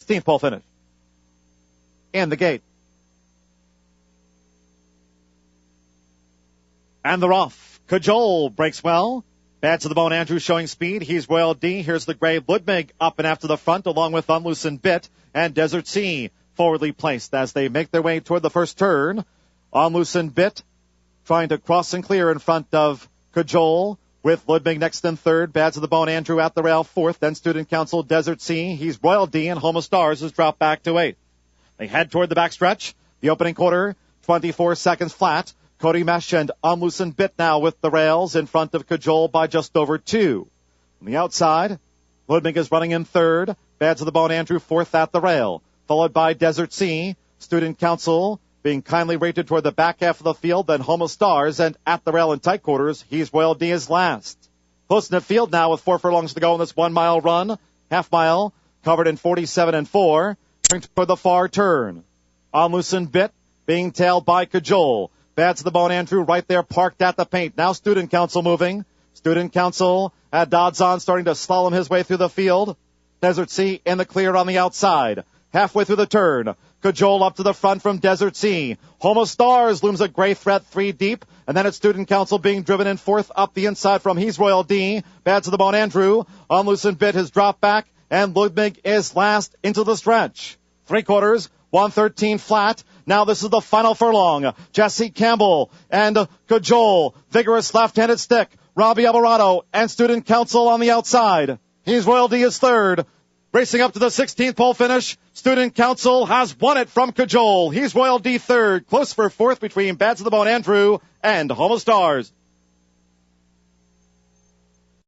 16th pole finish. In the gate. And they're off. Cajole breaks well. Bad to the bone, Andrew showing speed. He's Royal D. Here's the gray Ludwig up and after the front, along with Unloosened Bit and Desert Sea forwardly placed as they make their way toward the first turn. Unloosened Bit trying to cross and clear in front of Cajole, with Ludwig next in third. Bad to the bone, Andrew at the rail fourth. Then Student Council, Desert Sea. He's Royal D, and Home of Stars has dropped back to eighth. They head toward the backstretch. The opening quarter, 24 seconds flat. Cody Mesh and Unloosened Bit now with the rails in front of Cajole by just over 2. On the outside, Ludwig is running in third. Bad to the bone, Andrew fourth at the rail. Followed by Desert Sea. Student Council being kindly rated toward the back half of the field. Then Home of Stars, and at the rail in tight quarters, he's Royal D is last. Close in the field now with 4 furlongs to go in this 1 mile run. Half mile covered in 47 and 4. Turning toward the far turn. Unloosened Bit being tailed by Cajole. Bad to the bone, Andrew, right there parked at the paint. Now Student Council moving. Student Council at Dodds on, starting to slalom his way through the field. Desert Sea in the clear on the outside. Halfway through the turn. Cajole up to the front from Desert Sea. Home of Stars looms a gray threat 3 deep. And then it's Student Council being driven in fourth up the inside from He's Royal D. Bad to the bone, Andrew. Unloosened Bit has dropped back. And Ludwig is last into the stretch. 3/4, 113 flat. Now this is the final furlong. Jesse Campbell and Cajole. Vigorous left-handed stick. Robbie Alvarado and Student Council on the outside. He's Royal D is third. Racing up to the 16th pole finish. Student Council has won it from Cajole. He's Royal D third. Close for fourth between Bad to the Bone Andrew and Home of Stars.